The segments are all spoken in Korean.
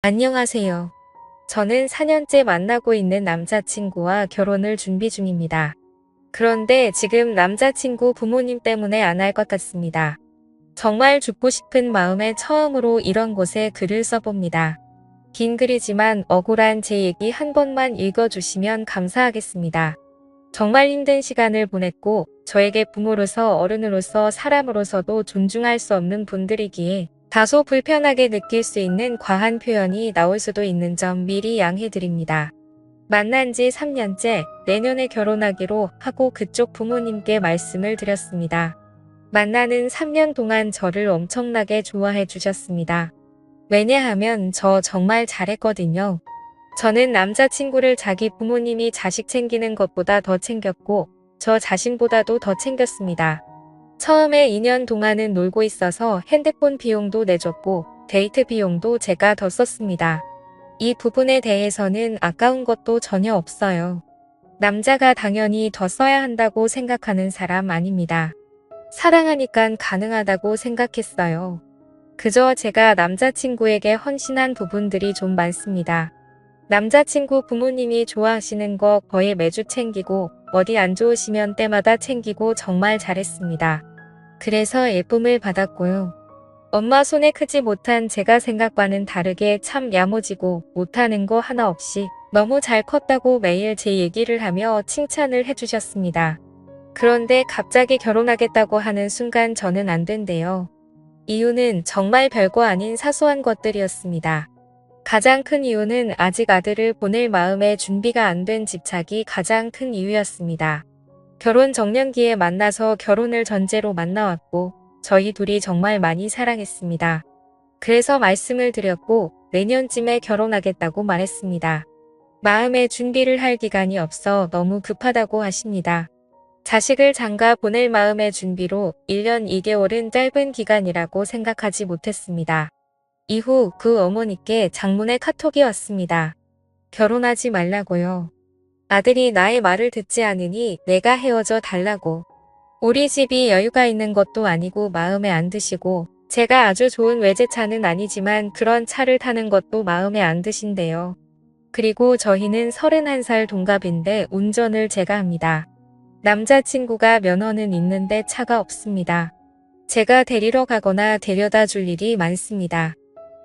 안녕하세요. 저는 4년째 만나고 있는 남자친구와 결혼을 준비 중입니다. 그런데 지금 남자친구 부모님 때문에 안 할 것 같습니다. 정말 죽고 싶은 마음에 처음으로 이런 곳에 글을 써봅니다. 긴 글이지만 억울한 제 얘기 한 번만 읽어주시면 감사하겠습니다. 정말 힘든 시간을 보냈고 저에게 부모로서 어른으로서 사람으로서도 존중할 수 없는 분들이기에 다소 불편하게 느낄 수 있는 과한 표현이 나올 수도 있는 점 미리 양해드립니다. 만난 지 3년째 내년에 결혼하기로 하고 그쪽 부모님께 말씀을 드렸습니다. 만나는 3년 동안 저를 엄청나게 좋아해 주셨습니다. 왜냐하면 저 정말 잘했거든요. 저는 남자친구를 자기 부모님이 자식 챙기는 것보다 더 챙겼고 저 자신보다도 더 챙겼습니다. 처음에 2년 동안은 놀고 있어서 핸드폰 비용도 내줬고 데이트 비용도 제가 더 썼습니다. 이 부분에 대해서는 아까운 것도 전혀 없어요. 남자가 당연히 더 써야 한다고 생각하는 사람 아닙니다. 사랑하니깐 가능하다고 생각했어요. 그저 제가 남자친구에게 헌신한 부분들이 좀 많습니다. 남자친구 부모님이 좋아하시는 거 거의 매주 챙기고 어디 안 좋으시면 때마다 챙기고 정말 잘했습니다. 그래서 예쁨을 받았고요. 엄마 손에 크지 못한 제가 생각과는 다르게 참 야무지고 못하는 거 하나 없이 너무 잘 컸다고 매일 제 얘기를 하며 칭찬을 해주셨습니다. 그런데 갑자기 결혼하겠다고 하는 순간 저는 안 된대요. 이유는 정말 별거 아닌 사소한 것들이었습니다. 가장 큰 이유는 아직 아들을 보낼 마음의 준비가 안 된 집착이 가장 큰 이유였습니다. 결혼 정년기에 만나서 결혼을 전제로 만나왔고 저희 둘이 정말 많이 사랑했습니다. 그래서 말씀을 드렸고 내년쯤에 결혼하겠다고 말했습니다. 마음의 준비를 할 기간이 없어 너무 급하다고 하십니다. 자식을 장가 보낼 마음의 준비로 1년 2개월은 짧은 기간이라고 생각하지 못했습니다. 이후 그 어머니께 장문의 카톡이 왔습니다. 결혼하지 말라고요. 아들이 나의 말을 듣지 않으니 내가 헤어져 달라고. 우리 집이 여유가 있는 것도 아니고 마음에 안 드시고 제가 아주 좋은 외제차는 아니지만 그런 차를 타는 것도 마음에 안 드신대요. 그리고 저희는 31살 동갑인데 운전을 제가 합니다. 남자친구가 면허는 있는데 차가 없습니다. 제가 데리러 가거나 데려다 줄 일이 많습니다.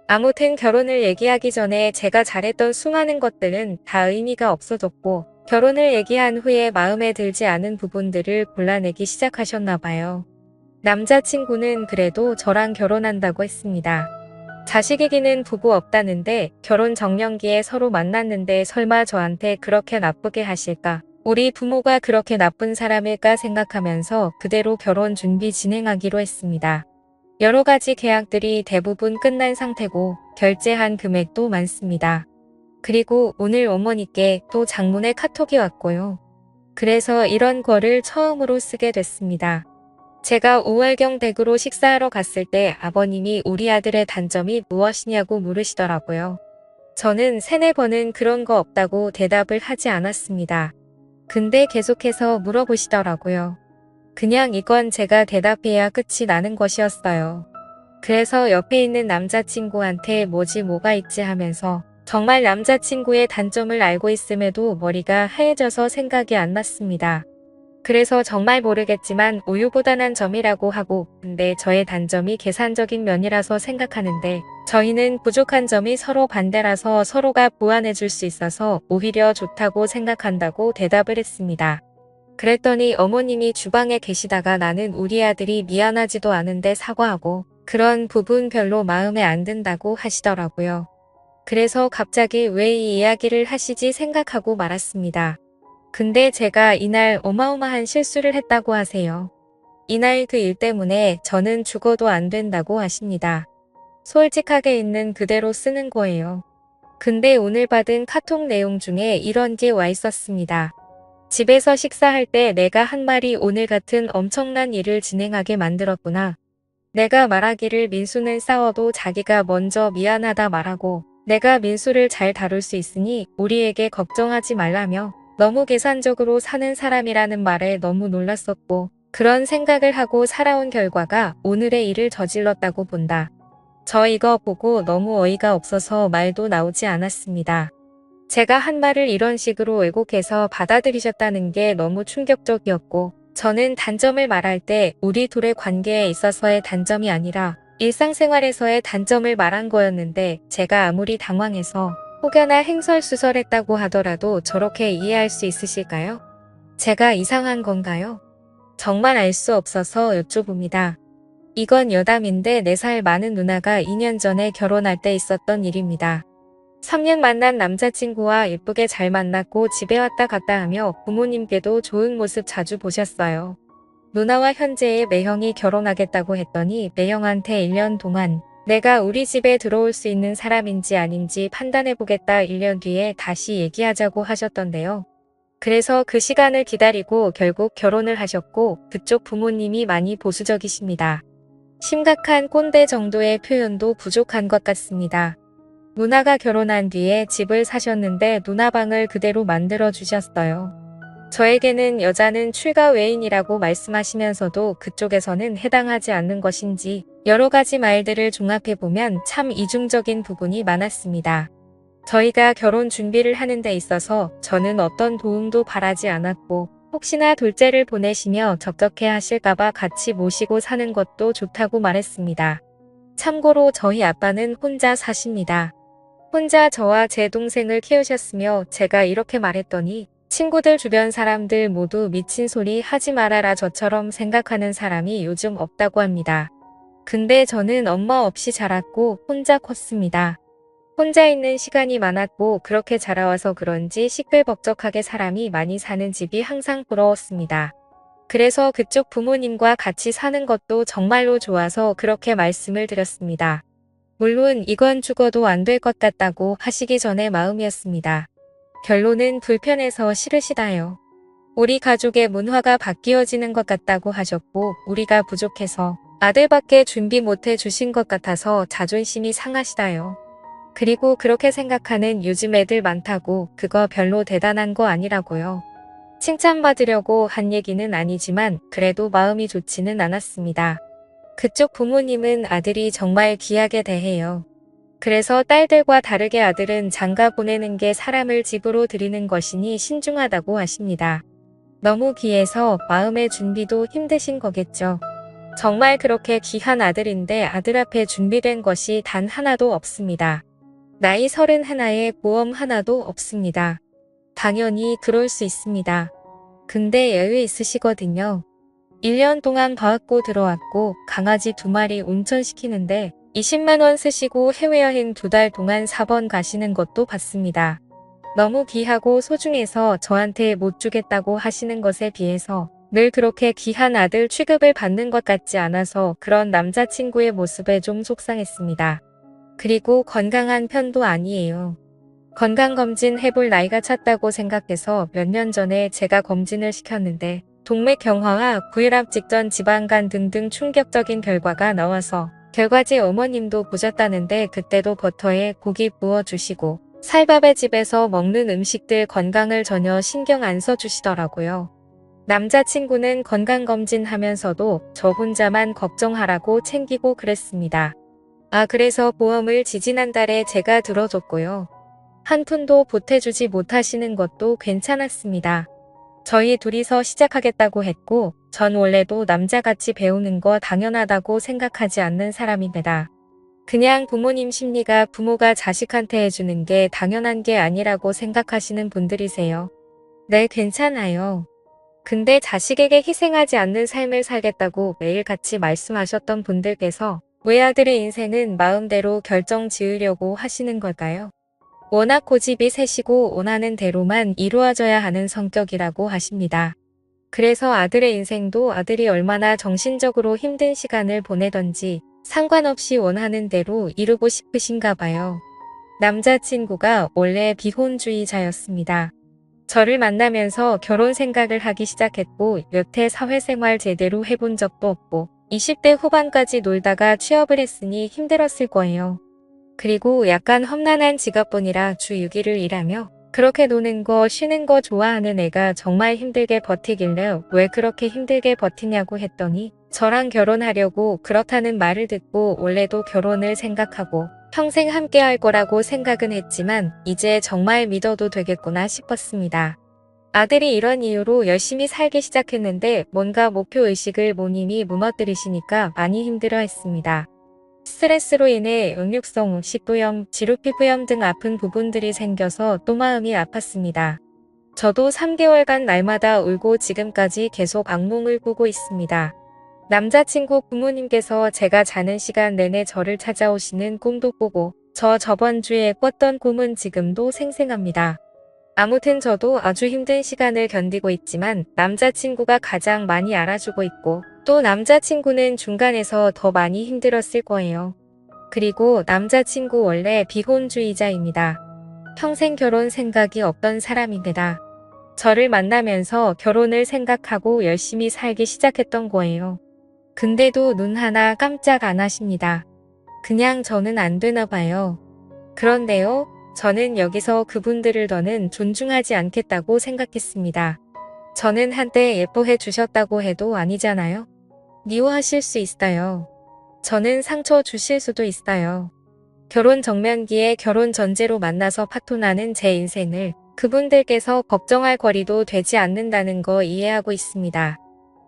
아무튼 결혼을 얘기하기 전에 제가 잘했던 수많은 것들은 다 의미가 없어졌고 결혼을 얘기한 후에 마음에 들지 않은 부분들을 골라내기 시작하셨나 봐요. 남자친구는 그래도 저랑 결혼한다고 했습니다. 자식 얘기는 부부 없다는데 결혼 정년기에 서로 만났는데 설마 저한테 그렇게 나쁘게 하실까? 우리 부모가 그렇게 나쁜 사람일까 생각하면서 그대로 결혼 준비 진행하기로 했습니다. 여러 가지 계약들이 대부분 끝난 상태고 결제한 금액도 많습니다. 그리고 오늘 어머니께 또 장문의 카톡이 왔고요. 그래서 이런 거를 처음으로 쓰게 됐습니다. 제가 5월경 댁으로 식사하러 갔을 때 아버님이 우리 아들의 단점이 무엇이냐고 물으시더라고요. 저는 3-4번은 그런 거 없다고 대답을 하지 않았습니다. 근데 계속해서 물어보시더라고요. 그냥 이건 제가 대답해야 끝이 나는 것이었어요. 그래서 옆에 있는 남자친구한테 뭐가 있지 하면서 정말 남자친구의 단점을 알고 있음에도 머리가 하얘져서 생각이 안 났습니다. 그래서 정말 모르겠지만 우유보다는 점이라고 하고 근데 저의 단점이 계산적인 면이라서 생각하는데 저희는 부족한 점이 서로 반대라서 서로가 보완해 줄 수 있어서 오히려 좋다고 생각한다고 대답을 했습니다. 그랬더니 어머님이 주방에 계시다가 나는 우리 아들이 미안하지도 않은데 사과하고 그런 부분 별로 마음에 안 든다고 하시더라고요. 그래서 갑자기 왜 이 이야기를 하시지 생각하고 말았습니다. 근데 제가 이날 어마어마한 실수를 했다고 하세요. 이날 그 일 때문에 저는 죽어도 안 된다고 하십니다. 솔직하게 있는 그대로 쓰는 거예요. 근데 오늘 받은 카톡 내용 중에 이런 게 와 있었습니다. 집에서 식사할 때 내가 한 말이 오늘 같은 엄청난 일을 진행하게 만들었구나. 내가 말하기를 민수는 싸워도 자기가 먼저 미안하다 말하고 내가 민수를 잘 다룰 수 있으니 우리에게 걱정하지 말라며 너무 계산적으로 사는 사람이라는 말에 너무 놀랐었고 그런 생각을 하고 살아온 결과가 오늘의 일을 저질렀다고 본다. 저 이거 보고 너무 어이가 없어서 말도 나오지 않았습니다. 제가 한 말을 이런 식으로 왜곡해서 받아들이셨다는 게 너무 충격적이었고, 저는 단점을 말할 때 우리 둘의 관계에 있어서의 단점이 아니라 일상생활에서의 단점을 말한 거였는데, 제가 아무리 당황해서 혹여나 행설수설했다고 하더라도 저렇게 이해할 수 있으실까요? 제가 이상한 건가요? 정말 알 수 없어서 여쭤봅니다. 이건 여담인데 4살 많은 누나가 2년 전에 결혼할 때 있었던 일입니다. 3년 만난 남자친구와 예쁘게 잘 만났고 집에 왔다 갔다 하며 부모님께도 좋은 모습 자주 보셨어요. 누나와 현재의 매형이 결혼하겠다고 했더니 매형한테 1년 동안 내가 우리 집에 들어올 수 있는 사람인지 아닌지 판단해보겠다 1년 뒤에 다시 얘기하자고 하셨던데요. 그래서 그 시간을 기다리고 결국 결혼을 하셨고 그쪽 부모님이 많이 보수적이십니다. 심각한 꼰대 정도의 표현도 부족한 것 같습니다. 누나가 결혼한 뒤에 집을 사셨는데 누나 방을 그대로 만들어 주셨어요. 저에게는 여자는 출가 외인이라고 말씀하시면서도 그쪽에서는 해당하지 않는 것인지 여러 가지 말들을 종합해보면 참 이중적인 부분이 많았습니다. 저희가 결혼 준비를 하는 데 있어서 저는 어떤 도움도 바라지 않았고 혹시나 둘째를 보내시며 적적해 하실까봐 같이 모시고 사는 것도 좋다고 말했습니다. 참고로 저희 아빠는 혼자 사십니다. 혼자 저와 제 동생을 키우셨으며 제가 이렇게 말했더니 친구들 주변 사람들 모두 미친 소리 하지 말아라 저처럼 생각하는 사람이 요즘 없다고 합니다. 근데 저는 엄마 없이 자랐고 혼자 컸습니다. 혼자 있는 시간이 많았고 그렇게 자라와서 그런지 시끌벅적하게 사람이 많이 사는 집이 항상 부러웠습니다. 그래서 그쪽 부모님과 같이 사는 것도 정말로 좋아서 그렇게 말씀을 드렸습니다. 물론 이건 죽어도 안 될 것 같다고 하시기 전에 마음이었습니다. 결론은 불편해서 싫으시다요. 우리 가족의 문화가 바뀌어지는 것 같다고 하셨고 우리가 부족해서 아들밖에 준비 못해 주신 것 같아서 자존심이 상하시다요. 그리고 그렇게 생각하는 요즘 애들 많다고 그거 별로 대단한 거 아니라고요. 칭찬받으려고 한 얘기는 아니지만 그래도 마음이 좋지는 않았습니다. 그쪽 부모님은 아들이 정말 귀하게 대해요. 그래서 딸들과 다르게 아들은 장가 보내는 게 사람을 집으로 들이는 것이니 신중하다고 하십니다. 너무 귀해서 마음의 준비도 힘드신 거겠죠. 정말 그렇게 귀한 아들인데 아들 앞에 준비된 것이 단 하나도 없습니다. 나이 31에 보험 하나도 없습니다. 당연히 그럴 수 있습니다. 근데 여유 있으시거든요. 1년 동안 봐왔고 들어왔고 강아지 2마리 온천시키는데 20만 원 쓰시고 해외여행 2달 동안 4번 가시는 것도 봤습니다. 너무 귀하고 소중해서 저한테 못 주겠다고 하시는 것에 비해서 늘 그렇게 귀한 아들 취급을 받는 것 같지 않아서 그런 남자친구의 모습에 좀 속상했습니다. 그리고 건강한 편도 아니에요. 건강검진 해볼 나이가 찼다고 생각해서 몇 년 전에 제가 검진을 시켰는데 동맥경화와 구혈압 직전 지방간 등등 충격적인 결과가 나와서 결과지 어머님도 보셨다는데 그때도 버터에 고기 부어주시고 살밥의 집에서 먹는 음식들 건강을 전혀 신경 안 써주시더라고요. 남자친구는 건강검진 하면서도 저 혼자만 걱정하라고 챙기고 그랬습니다. 그래서 보험을 지지난달에 제가 들어줬고요. 한 푼도 보태주지 못하시는 것도 괜찮았습니다. 저희 둘이서 시작하겠다고 했고 전 원래도 남자같이 배우는 거 당연하다고 생각하지 않는 사람입니다. 그냥 부모님 심리가 부모가 자식한테 해주는 게 당연한 게 아니라고 생각하시는 분들이세요. 네, 괜찮아요. 근데 자식에게 희생하지 않는 삶을 살겠다고 매일같이 말씀하셨던 분들께서 왜 아들의 인생은 마음대로 결정 지으려고 하시는 걸까요? 워낙 고집이 세시고 원하는 대로만 이루어져야 하는 성격이라고 하십니다. 그래서 아들의 인생도 아들이 얼마나 정신적으로 힘든 시간을 보내던지 상관없이 원하는 대로 이루고 싶으신가 봐요. 남자친구가 원래 비혼주의자였습니다. 저를 만나면서 결혼 생각을 하기 시작했고 여태 사회생활 제대로 해본 적도 없고 20대 후반까지 놀다가 취업을 했으니 힘들었을 거예요. 그리고 약간 험난한 직업군이라 주 6일을 일하며 그렇게 노는 거 쉬는 거 좋아하는 애가 정말 힘들게 버티길래 왜 그렇게 힘들게 버티냐고 했더니 저랑 결혼하려고 그렇다는 말을 듣고 원래도 결혼을 생각하고 평생 함께 할 거라고 생각은 했지만 이제 정말 믿어도 되겠구나 싶었습니다. 아들이 이런 이유로 열심히 살기 시작했는데 뭔가 목표의식을 모님이 무너뜨리시니까 많이 힘들어했습니다. 스트레스로 인해 응육성 식도염, 지루피부염 등 아픈 부분들이 생겨서 또 마음이 아팠습니다. 저도 3개월간 날마다 울고 지금까지 계속 악몽을 꾸고 있습니다. 남자친구 부모님께서 제가 자는 시간 내내 저를 찾아오시는 꿈도 꾸고 저번 주에 꿨던 꿈은 지금도 생생합니다. 아무튼 저도 아주 힘든 시간을 견디고 있지만 남자친구가 가장 많이 알아주고 있고 또 남자친구는 중간에서 더 많이 힘들었을 거예요. 그리고 남자친구 원래 비혼주의자입니다. 평생 결혼 생각이 없던 사람입니다. 저를 만나면서 결혼을 생각하고 열심히 살기 시작했던 거예요. 근데도 눈 하나 깜짝 안 하십니다. 그냥 저는 안 되나 봐요. 그런데요, 저는 여기서 그분들을 더는 존중하지 않겠다고 생각했습니다. 저는 한때 예뻐해 주셨다고 해도 아니잖아요. 미워하실 수 있어요. 저는 상처 주실 수도 있어요. 결혼 정면기에 결혼 전제로 만나서 파토나는 제 인생을 그분들께서 걱정할 거리도 되지 않는다는 거 이해하고 있습니다.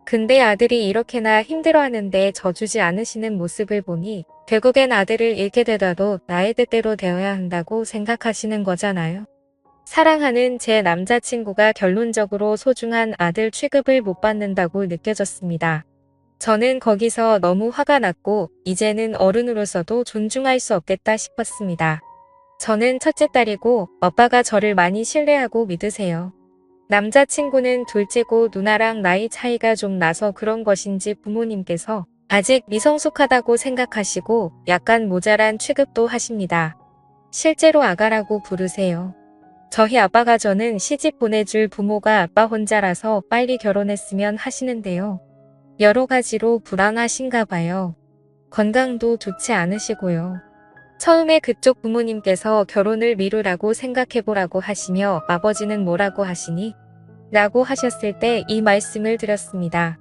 근데 아들이 이렇게나 힘들어하는데 져주지 않으시는 모습을 보니 결국엔 아들을 잃게 되더라도 나의 뜻대로 되어야 한다고 생각하시는 거잖아요. 사랑하는 제 남자친구가 결론적으로 소중한 아들 취급을 못 받는다고 느껴졌습니다. 저는 거기서 너무 화가 났고 이제는 어른으로서도 존중할 수 없겠다 싶었습니다. 저는 첫째 딸이고 아빠가 저를 많이 신뢰하고 믿으세요. 남자친구는 둘째고 누나랑 나이 차이가 좀 나서 그런 것인지 부모님께서 아직 미성숙하다고 생각하시고 약간 모자란 취급도 하십니다. 실제로 아가라고 부르세요. 저희 아빠가 저는 시집 보내줄 부모가 아빠 혼자라서 빨리 결혼했으면 하시는데요. 여러 가지로 불안하신가 봐요. 건강도 좋지 않으시고요. 처음에 그쪽 부모님께서 결혼을 미루라고 생각해보라고 하시며 아버지는 뭐라고 하시니? 라고 하셨을 때 이 말씀을 드렸습니다.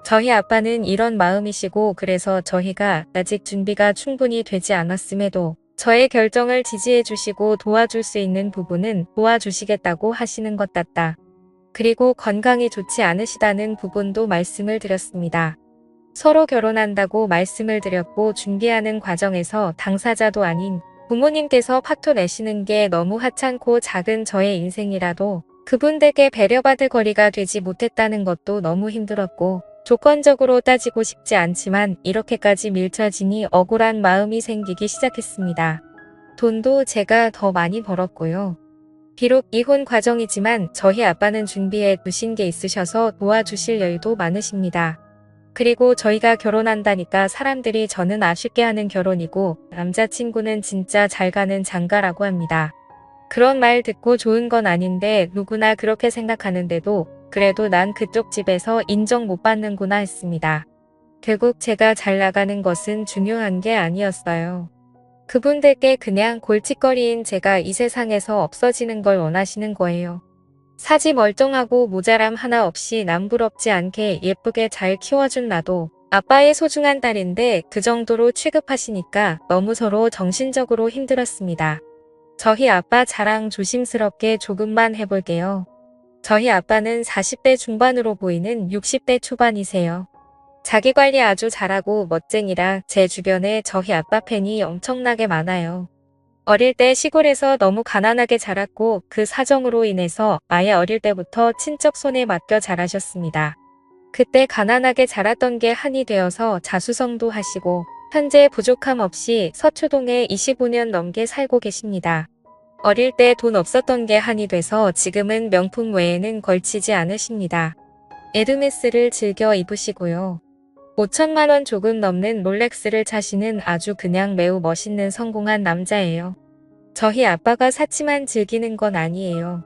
저희 아빠는 이런 마음이시고 그래서 저희가 아직 준비가 충분히 되지 않았음에도 저의 결정을 지지해 주시고 도와줄 수 있는 부분은 도와주시겠다고 하시는 것 같다. 그리고 건강이 좋지 않으시다는 부분도 말씀을 드렸습니다. 서로 결혼한다고 말씀을 드렸고 준비하는 과정에서 당사자도 아닌 부모님께서 파토 내시는 게 너무 하찮고 작은 저의 인생이라도 그분들께 배려받을 거리가 되지 못했다는 것도 너무 힘들었고 조건적으로 따지고 싶지 않지만 이렇게까지 밀쳐지니 억울한 마음이 생기기 시작했습니다. 돈도 제가 더 많이 벌었고요. 비록 이혼 과정이지만 저희 아빠는 준비해 두신 게 있으셔서 도와주실 여유도 많으십니다. 그리고 저희가 결혼한다니까 사람들이 저는 아쉽게 하는 결혼이고 남자친구는 진짜 잘 가는 장가라고 합니다. 그런 말 듣고 좋은 건 아닌데 누구나 그렇게 생각하는데도 그래도 난 그쪽 집에서 인정 못 받는구나 했습니다. 결국 제가 잘 나가는 것은 중요한 게 아니었어요. 그분들께 그냥 골칫거리인 제가 이 세상에서 없어지는 걸 원하시는 거예요. 사지 멀쩡하고 모자람 하나 없이 남부럽지 않게 예쁘게 잘 키워준 나도 아빠의 소중한 딸인데 그 정도로 취급하시니까 너무 서로 정신적으로 힘들었습니다. 저희 아빠 자랑 조심스럽게 조금만 해볼게요. 저희 아빠는 40대 중반으로 보이는 60대 초반이세요. 자기관리 아주 잘하고 멋쟁이라 제 주변에 저희 아빠 팬이 엄청나게 많아요. 어릴 때 시골에서 너무 가난하게 자랐고 그 사정으로 인해서 아예 어릴 때부터 친척 손에 맡겨 자라셨습니다. 그때 가난하게 자랐던 게 한이 되어서 자수성도 하시고 현재 부족함 없이 서초동에 25년 넘게 살고 계십니다. 어릴 때 돈 없었던 게 한이 돼서 지금은 명품 외에는 걸치지 않으십니다. 에르메스를 즐겨 입으시고요. 5천만 원 조금 넘는 롤렉스를 차시는 아주 그냥 매우 멋있는 성공한 남자예요. 저희 아빠가 사치만 즐기는 건 아니에요.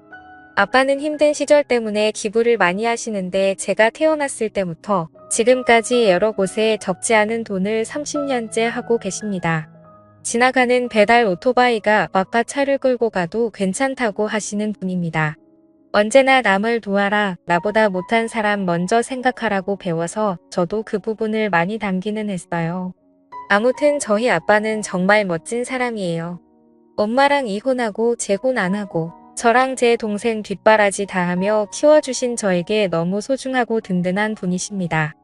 아빠는 힘든 시절 때문에 기부를 많이 하시는데 제가 태어났을 때부터 지금까지 여러 곳에 적지 않은 돈을 30년째 하고 계십니다. 지나가는 배달 오토바이가 아빠 차를 끌고 가도 괜찮다고 하시는 분입니다. 언제나 남을 도와라, 나보다 못한 사람 먼저 생각하라고 배워서 저도 그 부분을 많이 담기는 했어요. 아무튼 저희 아빠는 정말 멋진 사람이에요. 엄마랑 이혼하고 재혼 안 하고 저랑 제 동생 뒷바라지 다 하며 키워주신 저에게 너무 소중하고 든든한 분이십니다.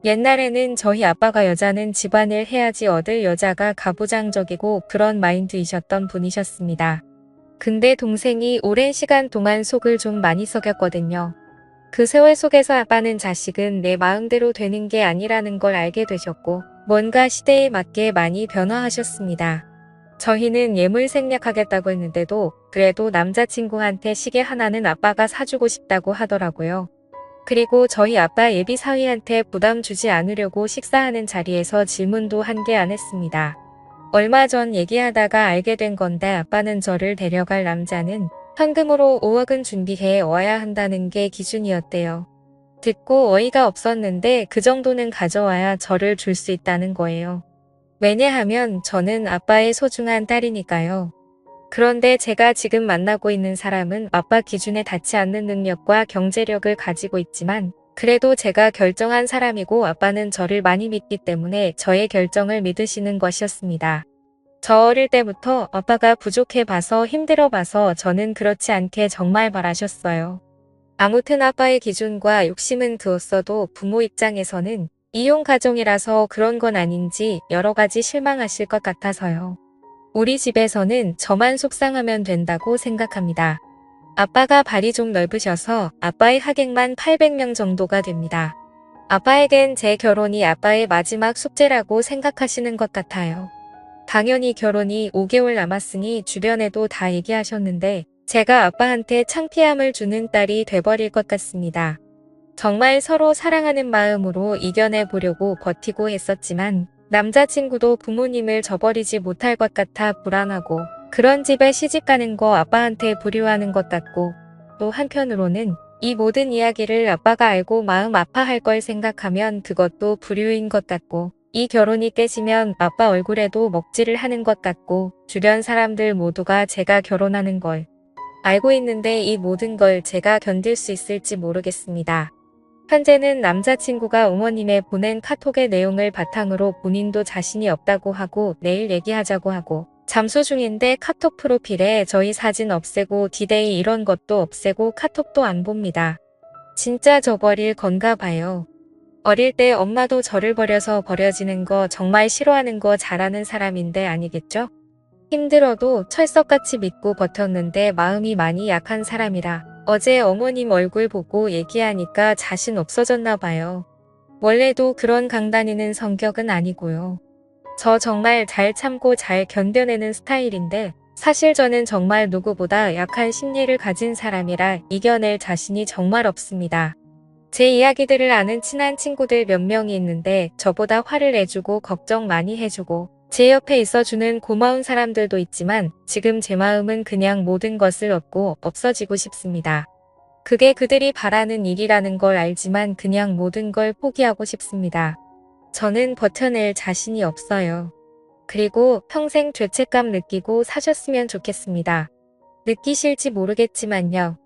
옛날에는 저희 아빠가 여자는 집안일 해야지 얻을 여자가 가부장적이고 그런 마인드이셨던 분이셨습니다. 근데 동생이 오랜 시간 동안 속을 좀 많이 썩였거든요. 그 세월 속에서 아빠는 자식은 내 마음대로 되는 게 아니라는 걸 알게 되셨고 뭔가 시대에 맞게 많이 변화하셨습니다. 저희는 예물 생략하겠다고 했는데도 그래도 남자친구한테 시계 하나는 아빠가 사주고 싶다고 하더라고요. 그리고 저희 아빠 예비 사위한테 부담 주지 않으려고 식사하는 자리에서 질문도 한 개 안 했습니다. 얼마 전 얘기하다가 알게 된 건데 아빠는 저를 데려갈 남자는 현금으로 5억은 준비해 와야 한다는 게 기준이었대요. 듣고 어이가 없었는데 그 정도는 가져와야 저를 줄 수 있다는 거예요. 왜냐하면 저는 아빠의 소중한 딸이니까요. 그런데 제가 지금 만나고 있는 사람은 아빠 기준에 닿지 않는 능력과 경제력을 가지고 있지만 그래도 제가 결정한 사람이고 아빠는 저를 많이 믿기 때문에 저의 결정을 믿으시는 것이었습니다. 저 어릴 때부터 아빠가 부족해 봐서 힘들어 봐서 저는 그렇지 않게 정말 바라셨어요. 아무튼 아빠의 기준과 욕심은 그었어도 부모 입장에서는 이혼 가정이라서 그런 건 아닌지 여러 가지 실망하실 것 같아서요. 우리 집에서는 저만 속상하면 된다고 생각합니다. 아빠가 발이 좀 넓으셔서 아빠의 하객만 800명 정도가 됩니다. 아빠에겐 제 결혼이 아빠의 마지막 숙제라고 생각하시는 것 같아요. 당연히 결혼이 5개월 남았으니 주변에도 다 얘기하셨는데 제가 아빠한테 창피함을 주는 딸이 돼버릴 것 같습니다. 정말 서로 사랑하는 마음으로 이겨내 보려고 버티고 했었지만 남자친구도 부모님을 저버리지 못할 것 같아 불안하고 그런 집에 시집가는 거 아빠한테 불효하는 것 같고 또 한편으로는 이 모든 이야기를 아빠가 알고 마음 아파할 걸 생각하면 그것도 불효인 것 같고 이 결혼이 깨지면 아빠 얼굴에도 먹칠을 하는 것 같고 주변 사람들 모두가 제가 결혼하는 걸 알고 있는데 이 모든 걸 제가 견딜 수 있을지 모르겠습니다. 현재는 남자친구가 어머님의 보낸 카톡의 내용을 바탕으로 본인도 자신이 없다고 하고 내일 얘기하자고 하고 잠수 중인데 카톡 프로필에 저희 사진 없애고 디데이 이런 것도 없애고 카톡도 안 봅니다. 진짜 저버릴 건가 봐요. 어릴 때 엄마도 저를 버려서 버려지는 거 정말 싫어하는 거 잘하는 사람인데 아니겠죠? 힘들어도 철석같이 믿고 버텼는데 마음이 많이 약한 사람이라 어제 어머님 얼굴 보고 얘기하니까 자신 없어졌나 봐요. 원래도 그런 강다니는 성격은 아니고요. 저 정말 잘 참고 잘 견뎌내는 스타일인데 사실 저는 정말 누구보다 약한 심리를 가진 사람이라 이겨낼 자신이 정말 없습니다. 제 이야기들을 아는 친한 친구들 몇 명이 있는데 저보다 화를 내주고 걱정 많이 해주고 제 옆에 있어주는 고마운 사람들도 있지만 지금 제 마음은 그냥 모든 것을 얻고 없어지고 싶습니다. 그게 그들이 바라는 일이라는 걸 알지만 그냥 모든 걸 포기하고 싶습니다. 저는 버텨낼 자신이 없어요. 그리고 평생 죄책감 느끼고 사셨으면 좋겠습니다. 느끼실지 모르겠지만요.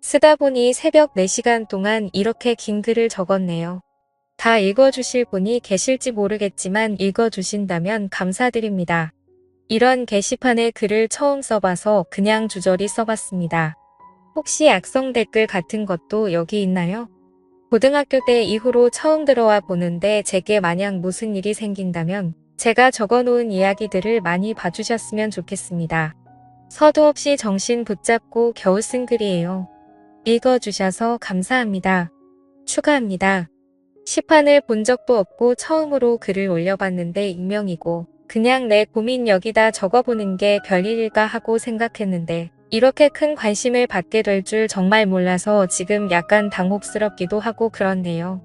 쓰다 보니 새벽 4시간 동안 이렇게 긴 글을 적었네요. 다 읽어주실 분이 계실지 모르겠지만 읽어주신다면 감사드립니다. 이런 게시판에 글을 처음 써봐서 그냥 주저리 써봤습니다. 혹시 악성 댓글 같은 것도 여기 있나요? 고등학교 때 이후로 처음 들어와 보는데 제게 만약 무슨 일이 생긴다면 제가 적어놓은 이야기들을 많이 봐주셨으면 좋겠습니다. 서두 없이 정신 붙잡고 겨우 쓴 글이에요. 읽어주셔서 감사합니다. 추가합니다. 시판을 본 적도 없고 처음으로 글을 올려봤는데 익명이고 그냥 내 고민 여기다 적어보는 게 별일일까 하고 생각했는데 이렇게 큰 관심을 받게 될 줄 정말 몰라서 지금 약간 당혹스럽기도 하고 그렇네요.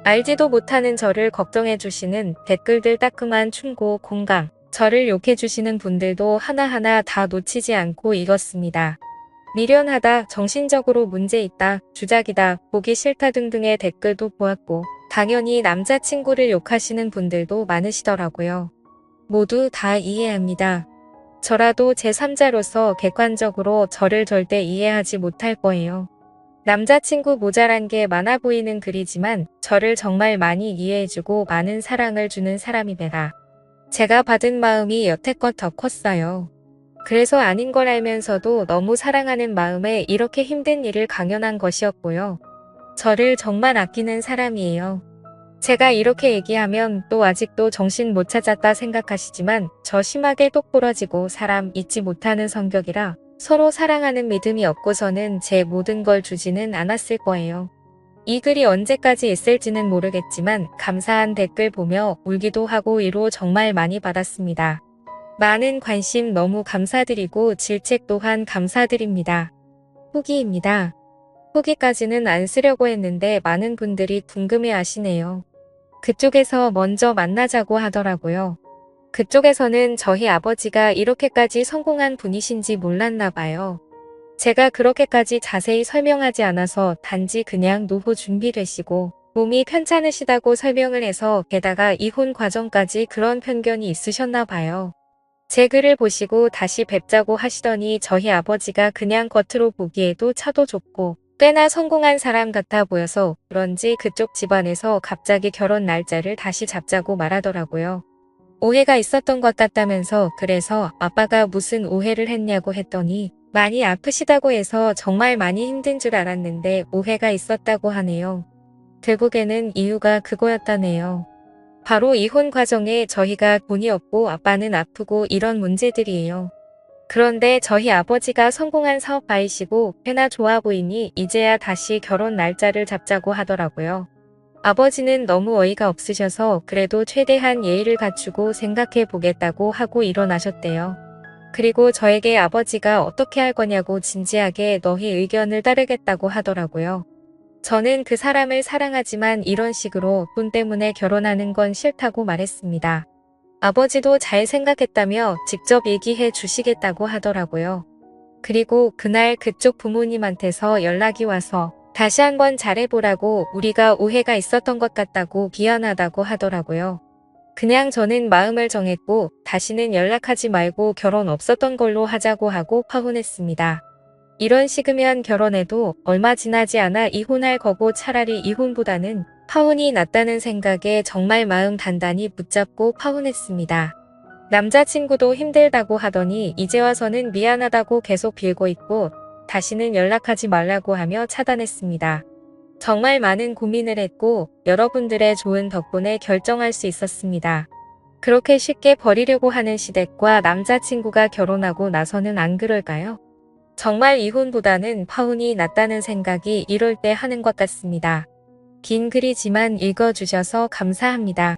알지도 못하는 저를 걱정해주시는 댓글들 따끔한 충고, 공감, 저를 욕해주시는 분들도 하나하나 다 놓치지 않고 읽었습니다. 미련하다, 정신적으로 문제 있다, 주작이다, 보기 싫다 등등의 댓글도 보았고 당연히 남자친구를 욕하시는 분들도 많으시더라고요. 모두 다 이해합니다. 저라도 제3자로서 객관적으로 저를 절대 이해하지 못할 거예요. 남자친구 모자란 게 많아 보이는 글이지만 저를 정말 많이 이해해주고 많은 사랑을 주는 사람입니다. 제가 받은 마음이 여태껏 더 컸어요. 그래서 아닌 걸 알면서도 너무 사랑하는 마음에 이렇게 힘든 일을 강연한 것이었고요. 저를 정말 아끼는 사람이에요. 제가 이렇게 얘기하면 또 아직도 정신 못 차렸다 생각하시지만 저 심하게 똑부러지고 사람 잊지 못하는 성격이라 서로 사랑하는 믿음이 없고서는 제 모든 걸 주지는 않았을 거예요. 이 글이 언제까지 있을지는 모르겠지만 감사한 댓글 보며 울기도 하고 위로 정말 많이 받았습니다. 많은 관심 너무 감사드리고 질책 또한 감사드립니다. 후기입니다. 후기까지는 안 쓰려고 했는데 많은 분들이 궁금해 하시네요. 그쪽에서 먼저 만나자고 하더라고요. 그쪽에서는 저희 아버지가 이렇게까지 성공한 분이신지 몰랐나 봐요. 제가 그렇게까지 자세히 설명하지 않아서 단지 그냥 노후 준비되시고 몸이 편찮으시다고 설명을 해서 게다가 이혼 과정까지 그런 편견이 있으셨나 봐요. 제 글을 보시고 다시 뵙자고 하시더니 저희 아버지가 그냥 겉으로 보기에도 차도 좁고 꽤나 성공한 사람 같아 보여서 그런지 그쪽 집안에서 갑자기 결혼 날짜를 다시 잡자고 말하더라고요. 오해가 있었던 것 같다면서 그래서 아빠가 무슨 오해를 했냐고 했더니 많이 아프시다고 해서 정말 많이 힘든 줄 알았는데 오해가 있었다고 하네요. 결국에는 이유가 그거였다네요. 바로 이혼 과정에 저희가 돈이 없고 아빠는 아프고 이런 문제들이에요. 그런데 저희 아버지가 성공한 사업가이시고 꽤나 좋아 보이니 이제야 다시 결혼 날짜를 잡자고 하더라고요. 아버지는 너무 어이가 없으셔서 그래도 최대한 예의를 갖추고 생각해 보겠다고 하고 일어나셨대요. 그리고 저에게 아버지가 어떻게 할 거냐고 진지하게 너희 의견을 따르겠다고 하더라고요. 저는 그 사람을 사랑하지만 이런 식으로 돈 때문에 결혼하는 건 싫다고 말했습니다. 아버지도 잘 생각했다며 직접 얘기해 주시겠다고 하더라고요. 그리고 그날 그쪽 부모님한테서 연락이 와서 다시 한번 잘해보라고 우리가 오해가 있었던 것 같다고 미안하다고 하더라고요. 그냥 저는 마음을 정했고 다시는 연락하지 말고 결혼 없었던 걸로 하자고 하고 파혼했습니다. 이런 식이면 결혼해도 얼마 지나지 않아 이혼할 거고 차라리 이혼보다는 파혼이 낫다는 생각에 정말 마음 단단히 붙잡고 파혼했습니다. 남자친구도 힘들다고 하더니 이제 와서는 미안하다고 계속 빌고 있고 다시는 연락하지 말라고 하며 차단했습니다. 정말 많은 고민을 했고 여러분들의 좋은 덕분에 결정할 수 있었습니다. 그렇게 쉽게 버리려고 하는 시댁과 남자친구가 결혼하고 나서는 안 그럴까요? 정말 이혼보다는 파혼이 낫다는 생각이 이럴 때 하는 것 같습니다. 긴 글이지만 읽어주셔서 감사합니다.